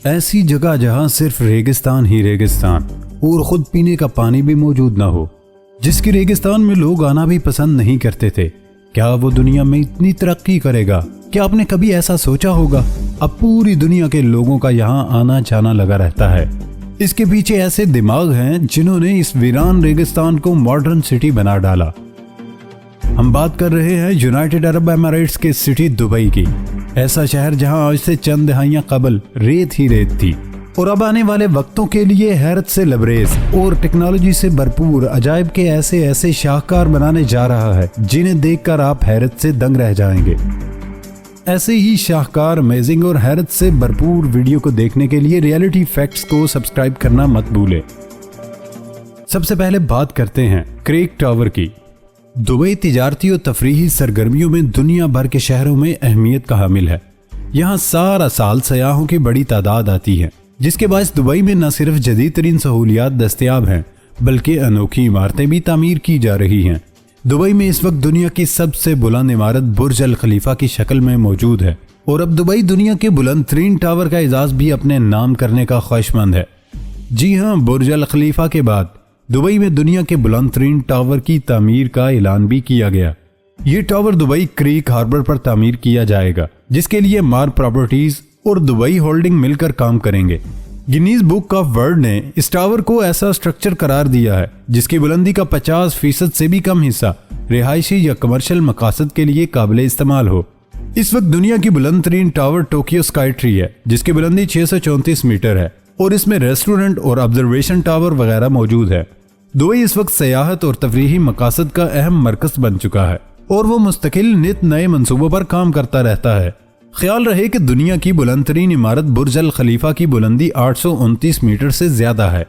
ایسی جگہ جہاں صرف ریگستان ہی ریگستان اور خود پینے کا پانی بھی موجود نہ ہو، جس کی ریگستان میں لوگ آنا بھی پسند نہیں کرتے تھے، کیا وہ دنیا میں اتنی ترقی کرے گا؟ کیا آپ نے کبھی ایسا سوچا ہوگا؟ اب پوری دنیا کے لوگوں کا یہاں آنا جانا لگا رہتا ہے۔ اس کے پیچھے ایسے دماغ ہیں جنہوں نے اس ویران ریگستان کو ماڈرن سٹی بنا ڈالا۔ ہم بات کر رہے ہیں یونائٹڈ عرب اماراتس کے سٹی دبئی کی، ایسا شہر جہاں آج سے چند دہائیاں قبل ریت ہی ریت تھی اور اب آنے والے وقتوں کے لیے حیرت سے لبریز اور ٹیکنالوجی سے بھرپور عجائب کے ایسے شاہکار بنانے جا رہا ہے جنہیں دیکھ کر آپ حیرت سے دنگ رہ جائیں گے۔ ایسے ہی شاہکار، امیزنگ اور حیرت سے بھرپور ویڈیو کو دیکھنے کے لیے ریئلٹی فیکٹس کو سبسکرائب کرنا مت بھولیں۔ سب سے پہلے بات کرتے ہیں کریک ٹاور کی۔ دبئی تجارتی اور تفریحی سرگرمیوں میں دنیا بھر کے شہروں میں اہمیت کا حامل ہے۔ یہاں سارا سال سیاحوں کی بڑی تعداد آتی ہے، جس کے باعث دبئی میں نہ صرف جدید ترین سہولیات دستیاب ہیں بلکہ انوکھی عمارتیں بھی تعمیر کی جا رہی ہیں۔ دبئی میں اس وقت دنیا کی سب سے بلند عمارت برج الخلیفہ کی شکل میں موجود ہے اور اب دبئی دنیا کے بلند ترین ٹاور کا اعزاز بھی اپنے نام کرنے کا خواہشمند ہے۔ جی ہاں، برج الخلیفہ کے بعد دبئی میں دنیا کے بلند ترین ٹاور کی تعمیر کا اعلان بھی کیا گیا۔ یہ ٹاور دبئی کریک ہاربر پر تعمیر کیا جائے گا، جس کے لیے مار پراپرٹیز اور دبئی ہولڈنگ مل کر کام کریں گے۔ گینیز بک آف ورلڈ نے اس ٹاور کو ایسا سٹرکچر قرار دیا ہے جس کی بلندی کا 50% سے بھی کم حصہ رہائشی یا کمرشل مقاصد کے لیے قابل استعمال ہو۔ اس وقت دنیا کی بلند ترین ٹاور ٹوکیو اسکائی ٹری ہے، جس کی بلندی 634 میٹر ہے اور اس میں ریسٹورنٹ اور آبزرویشن ٹاور وغیرہ موجود ہے۔ دبئی اس وقت سیاحت اور تفریحی مقاصد کا اہم مرکز بن چکا ہے اور وہ مستقل نت نئے منصوبوں پر کام کرتا رہتا ہے۔ خیال رہے کہ دنیا کی بلند ترین عمارت برج الخلیفہ کی بلندی 829 میٹر سے زیادہ ہے۔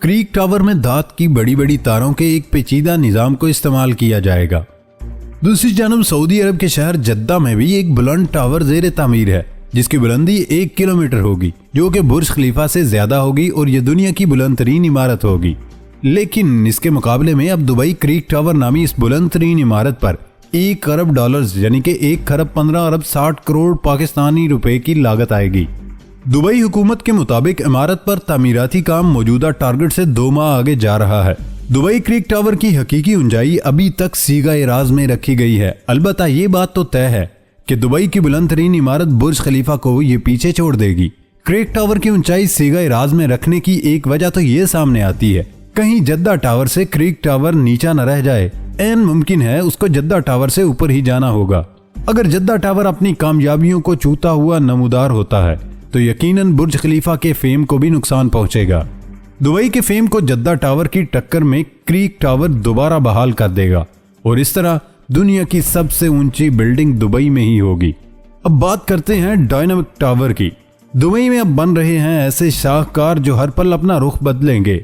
کریک ٹاور میں دھات کی بڑی بڑی تاروں کے ایک پیچیدہ نظام کو استعمال کیا جائے گا۔ دوسری جانب سعودی عرب کے شہر جدہ میں بھی ایک بلند ٹاور زیر تعمیر ہے، جس کی بلندی 1 کلومیٹر ہوگی، جو کہ برج خلیفہ سے زیادہ ہوگی اور یہ دنیا کی بلند ترین عمارت ہوگی۔ لیکن اس کے مقابلے میں اب دبئی کریک ٹاور نامی اس بلند ترین عمارت پر $1 ارب یعنی کہ 1,15,60 کروڑ پاکستانی روپے کی لاگت آئے گی۔ دبئی حکومت کے مطابق عمارت پر تعمیراتی کام موجودہ ٹارگٹ سے 2 ماہ آگے جا رہا ہے۔ دبئی کریک ٹاور کی حقیقی اونچائی ابھی تک صیغہ راز میں رکھی گئی ہے، البتہ یہ بات تو طے ہے کہ دبئی کی بلند ترین عمارت برج خلیفہ کو یہ پیچھے چھوڑ دے گی۔ کریک ٹاور کی اونچائی صیغہ راز میں رکھنے کی ایک وجہ تو یہ سامنے آتی ہے، کہیں جدہ ٹاور سے کریک ٹاور نیچا نہ رہ جائے۔ این ممکن ہے اس کو جدہ ٹاور سے اوپر ہی جانا ہوگا۔ اگر جدہ ٹاور اپنی کامیابیوں کو چوتا ہوا نمودار ہوتا ہے تو یقیناً برج خلیفہ کے فیم کو بھی نقصان پہنچے گا۔ دبئی کے فیم کو جدہ ٹاور کی ٹکر میں کریک ٹاور دوبارہ بحال کر دے گا اور اس طرح دنیا کی سب سے اونچی بلڈنگ دبئی میں ہی ہوگی۔ اب بات کرتے ہیں ڈائنامک ٹاور کی۔ دبئی میں اب بن رہے ہیں ایسے شاہکار جو ہر پل اپنا رخ بدلیں گے،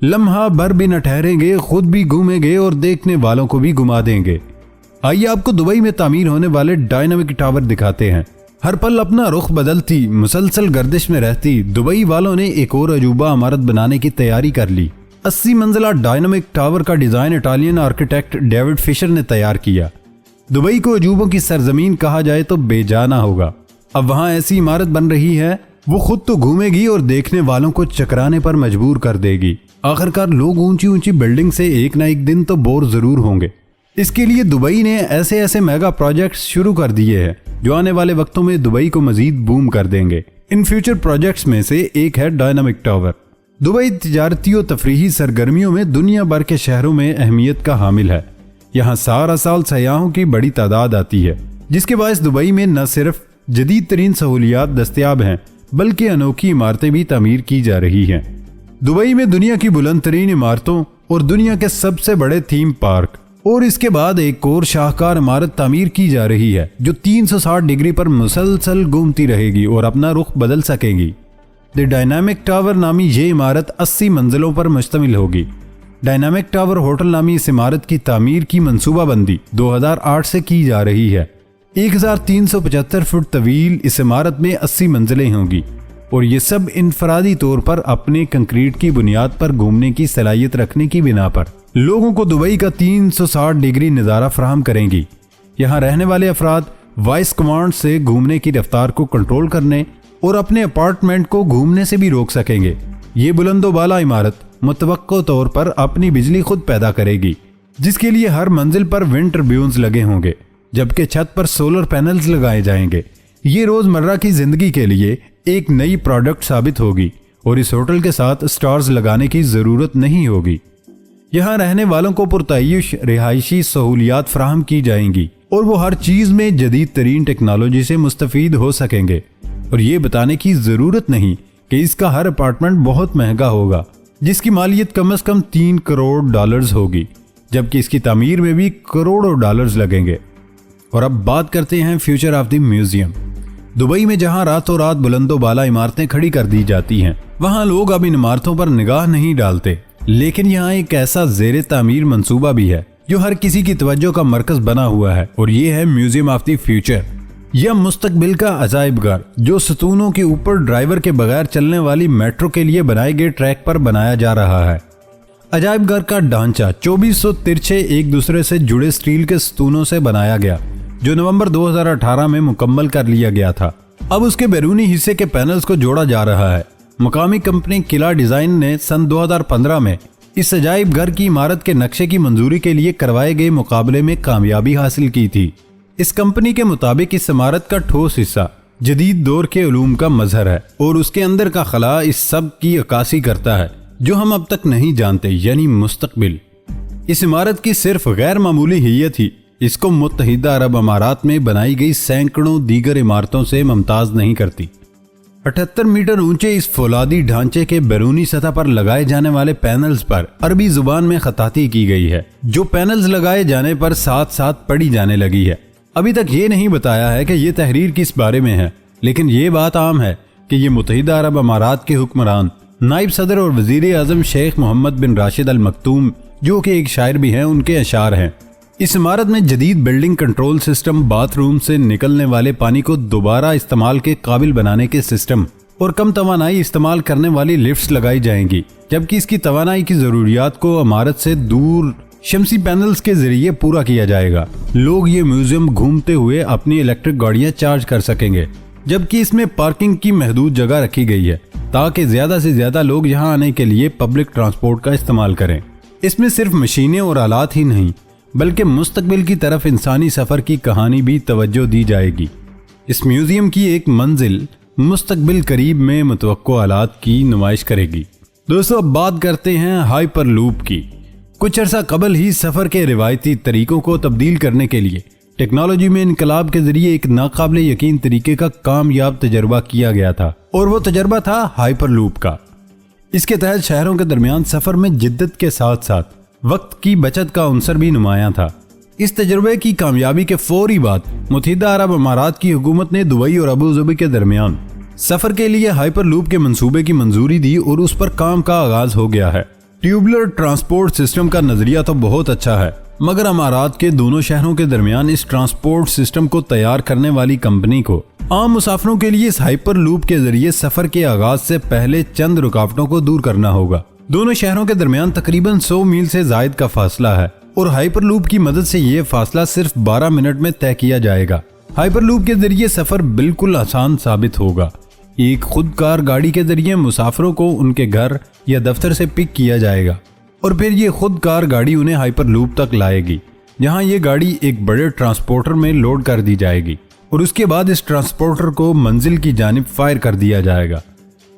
لمحہ بھر بھی نہ ٹھہریں گے، خود بھی گھومیں گے اور دیکھنے والوں کو بھی گھما دیں گے۔ آئیے آپ کو دبئی میں تعمیر ہونے والے ڈائنامک ٹاور دکھاتے ہیں۔ ہر پل اپنا رخ بدلتی، مسلسل گردش میں رہتی دبئی والوں نے ایک اور عجوبہ عمارت بنانے کی تیاری کر لی۔ 80 منزلہ ڈائنامک ٹاور کا ڈیزائن اٹالین آرکیٹیکٹ ڈیوڈ فشر نے تیار کیا۔ دبئی کو عجوبوں کی سرزمین کہا جائے تو بے جانا ہوگا۔ اب وہاں ایسی عمارت بن رہی ہے، وہ خود تو گھومے گی اور دیکھنے والوں کو چکرانے پر مجبور کر دے گی۔ آخرکار لوگ اونچی بلڈنگ سے ایک نہ ایک دن تو بور ضرور ہوں گے۔ اس کے لیے دبئی نے ایسے میگا پروجیکٹس شروع کر دیے ہیں جو آنے والے وقتوں میں دبئی کو مزید بوم کر دیں گے۔ ان فیوچر پروجیکٹس میں سے ایک ہے ڈائنامک ٹاور۔ دبئی تجارتی و تفریحی سرگرمیوں میں دنیا بھر کے شہروں میں اہمیت کا حامل ہے۔ یہاں سارا سال سیاحوں کی بڑی تعداد آتی ہے، جس کے باعث دبئی میں نہ صرف جدید ترین سہولیات دستیاب ہیں بلکہ انوکھی عمارتیں بھی تعمیر کی جا رہی ہیں۔ دبئی میں دنیا کی بلند ترین عمارتوں اور دنیا کے سب سے بڑے تھیم پارک اور اس کے بعد ایک اور شاہکار عمارت تعمیر کی جا رہی ہے جو 360 ڈگری پر مسلسل گھومتی رہے گی اور اپنا رخ بدل سکے گی۔ دی ڈائنامک ٹاور نامی یہ عمارت 80 منزلوں پر مشتمل ہوگی۔ ڈائنامک ٹاور ہوٹل نامی اس عمارت کی تعمیر کی منصوبہ بندی 2008 سے کی جا رہی ہے۔ 1375 فٹ طویل اس عمارت میں 80 منزلیں ہوں گی اور یہ سب انفرادی طور پر اپنے کنکریٹ کی بنیاد پر گھومنے کی صلاحیت رکھنے کی بنا پر لوگوں کو دبئی کا 360 ڈگری نظارہ فراہم کریں گی۔ یہاں رہنے والے افراد وائس کمانڈ سے گھومنے کی رفتار کو کنٹرول کرنے और अपने अपार्टमेंट को घूमने से भी रोक सकेंगे। ये बुलंदोबाला इमारत मुतवक्को तौर पर अपनी बिजली खुद पैदा करेगी, जिसके लिए हर मंजिल पर विंड टर्ब्यून्स लगे होंगे, जबकि छत पर सोलर पैनल्स लगाए जाएंगे। ये रोजमर्रा की जिंदगी के लिए एक नई प्रोडक्ट साबित होगी और इस होटल के साथ स्टार्स लगाने की जरूरत नहीं होगी। यहाँ रहने वालों को पुरतायुश रिहायशी सहूलियात फराहम की जाएंगी और वो हर चीज में जदीद तरीन टेक्नोलॉजी से मुस्तफीद हो सकेंगे। और ये बताने की जरूरत नहीं कि इसका हर अपार्टमेंट बहुत महंगा होगा, जिसकी मालियत कम से कम $3 करोड़ होगी, जबकि इसकी तामीर में भी करोड़ों डॉलर्स लगेंगे। और अब बात करते हैं future of the museum. Dubai में जहां रातों रात बुलंदोबाला इमारतें खड़ी कर दी जाती हैं, वहां लोग अब इन इमारतों पर निगाह नहीं डालते, लेकिन यहाँ एक ऐसा ज़ेरे तामीर मंसूबा भी है जो हर किसी की तवज्जो का मरकज बना हुआ है, और ये है म्यूजियम ऑफ द फ्यूचर, यह मुस्तकबिल का अजायब घर, जो सतूनों के ऊपर ड्राइवर के बगैर चलने वाली मेट्रो के लिए बनाए गए ट्रैक पर बनाया जा रहा है। अजायब घर का ढांचा 2400 तिरछे एक दूसरे से जुड़े स्टील के सतूनों से बनाया गया, जो नवंबर 2018 में मुकम्मल कर लिया गया था। अब उसके बैरूनी हिस्से के पैनल्स को जोड़ा जा रहा है। मुकामी कंपनी किला डिजाइन ने सन 2015 में इस अजायब घर की इमारत के नक्शे की मंजूरी के लिए करवाए गए मुकाबले में कामयाबी हासिल की थी। इस कंपनी के मुताबिक इस इमारत का ठोस हिस्सा जदीद दौर के उलूम का मजहर है और उसके अंदर का खला इस सब की अक्कासी करता है जो हम अब तक नहीं जानते, यानी मुस्तकबिल। इस इमारत की सिर्फ गैर मामूली हियत ही इसको मुत्तहिदा अरब अमारात में बनाई गई सैकड़ों दीगर इमारतों से मुमताज नहीं करती। 78 मीटर ऊंचे इस फौलादी ढांचे के बैरूनी सतह पर लगाए जाने वाले पैनल्स पर अरबी जुबान में खताती की गई है, जो पैनल्स लगाए जाने पर साथ साथ पढ़ी जाने लगी है। अभी तक ये नहीं बताया है कि ये तहरीर किस बारे में है, लेकिन ये बात आम है कि ये मुत्तहिदा अरब अमारात के हुक्मरान नाइब सदर और वजीर आजम शेख मोहम्मद बिन राशिद अल मकतूम, जो कि एक शायर भी हैं, उनके अशार हैं। इस इमारत में जदीद बिल्डिंग कंट्रोल सिस्टम, बाथरूम से निकलने वाले पानी को दोबारा इस्तेमाल के काबिल बनाने के सिस्टम और कम तवानाई इस्तेमाल करने वाली लिफ्ट्स लगाई जाएंगी, जबकि इसकी तवानाई की जरूरियात को इमारत से दूर शमसी पैनल्स के जरिए पूरा किया जाएगा। लोग ये म्यूजियम घूमते हुए अपनी इलेक्ट्रिक गाड़ियां चार्ज कर सकेंगे, जबकि इसमें पार्किंग की महदूद जगह रखी गई है ताकि ज्यादा से ज्यादा लोग यहां आने के लिए पब्लिक ट्रांसपोर्ट का इस्तेमाल करें। इसमें सिर्फ मशीनें और आलात ही नहीं, बल्कि मुस्तकबिल की तरफ इंसानी सफर की कहानी भी तवज्जो दी जाएगी। इस म्यूजियम की एक मंजिल मुस्तकबिल करीब में मुतवक्को आलात की नुमाइश करेगी। दोस्तों, अब बात करते हैं हाइपरलूप की। कुछ अर्सा कबल ही सफर के रिवायती तरीकों को तब्दील करने के लिए टेक्नोलॉजी में इनकलाब के जरिए एक नाकाबिले यकीन तरीके का कामयाब तजर्बा किया गया था, और वो तजर्बा था हाइपरलूप का। इसके तहत शहरों के दरमियान सफर में जिद्दत के साथ साथ वक्त की बचत का अंसर भी नुमाया था। इस तजर्बे की कामयाबी के फौरी बाद मुत्तहिदा अरब अमारात की हुकूमत ने दुबई और अबू धाबी के दरमियान सफर के लिए हाइपरलूप के मंसूबे की मंजूरी दी और उस पर काम का आगाज हो गया है। ट्यूबुलर ट्रांसपोर्ट सिस्टम का नजरिया तो बहुत अच्छा है, मगर अमारात के दोनों शहरों के दरमियान इस ट्रांसपोर्ट सिस्टम को तैयार करने वाली कंपनी को आम मुसाफिरों के लिए इस हाइपरलूप के जरिए सफर के आगाज से पहले चंद रुकावटों को दूर करना होगा। दोनों शहरों के दरमियान तकरीबन 100 मील से जायद का फासला है और हाइपरलूप की मदद से ये फासला सिर्फ 12 मिनट में तय किया जाएगा। हाइपरलूप के जरिए सफर बिल्कुल आसान साबित होगा। एक खुदकार गाड़ी के जरिए मुसाफिरों को उनके घर या दफ्तर से पिक किया जाएगा और फिर ये खुदकार गाड़ी उन्हें हाइपरलूप तक लाएगी, जहां ये गाड़ी एक बड़े ट्रांसपोर्टर में लोड कर दी जाएगी और उसके बाद इस ट्रांसपोर्टर को मंजिल की जानिब फायर कर दिया जाएगा।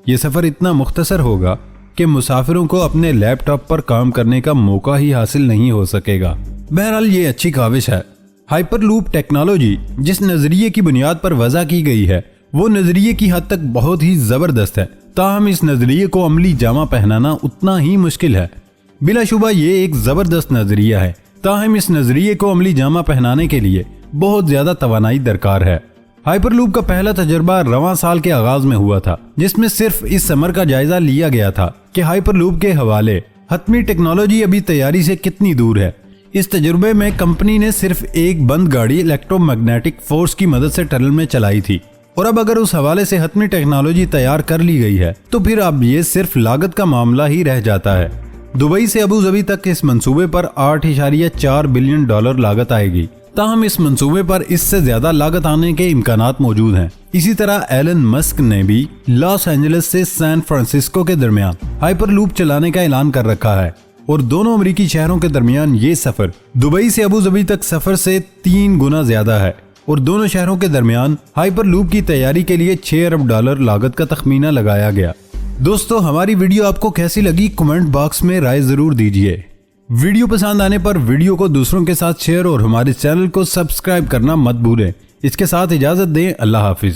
ये सफर इतना मुख्तसर होगा कि मुसाफिरों को अपने लैपटॉप पर काम करने का मौका ही हासिल नहीं हो सकेगा। बहरहाल ये अच्छी काविश है। हाइपरलूप टेक्नोलॉजी जिस नजरिए की बुनियाद पर वज़ा की गई है, वो नजरिए की हद तक बहुत ही जबरदस्त है, ताहम इस नजरिए को अमली जामा पहनाना उतना ही मुश्किल है। बिलाशुबा ये एक जबरदस्त नजरिया है, ताहम इस नजरिए को अमली जामा पहनाने के लिए बहुत ज्यादा तवानाई दरकार है। हाइपरलूप का पहला तजर्बा रवां साल के आगाज में हुआ था, जिसमें सिर्फ इस समर का जायजा लिया गया था कि हाइपरलूप के हवाले हतमी टेक्नोलॉजी अभी तैयारी से कितनी दूर है। इस तजुर्बे में कंपनी ने सिर्फ एक बंद गाड़ी इलेक्ट्रोमैग्नेटिक फोर्स की मदद से टनल में चलाई थी, और अब अगर उस हवाले से हतमी टेक्नोलॉजी तैयार कर ली गई है तो फिर अब ये सिर्फ लागत का मामला ही रह जाता है। दुबई से अबू धाबी तक इस मंसूबे पर 8.4 बिलियन डॉलर लागत आएगी। ताहम इस मंसूबे पर इससे ज्यादा लागत आने के इम्कानात मौजूद हैं। इसी तरह एलन मस्क ने भी लॉस एंजलिस से सैन फ्रांसिस्को के दरमियान हाइपरलूप चलाने का ऐलान कर रखा है और दोनों अमेरिकी शहरों के दरमियान ये सफर दुबई से अबू धाबी तक सफर से 3 गुना ज्यादा है और दोनों शहरों के दरमियान हाइपरलूप की तैयारी के लिए 6 अरब डॉलर लागत का तखमीना लगाया गया। दोस्तों, हमारी वीडियो आपको कैसी लगी कमेंट बॉक्स में राय जरूर दीजिए। वीडियो पसंद आने पर वीडियो को दूसरों के साथ शेयर और हमारे चैनल को सब्सक्राइब करना मत भूलें। इसके साथ इजाजत दें। अल्लाह हाफिज।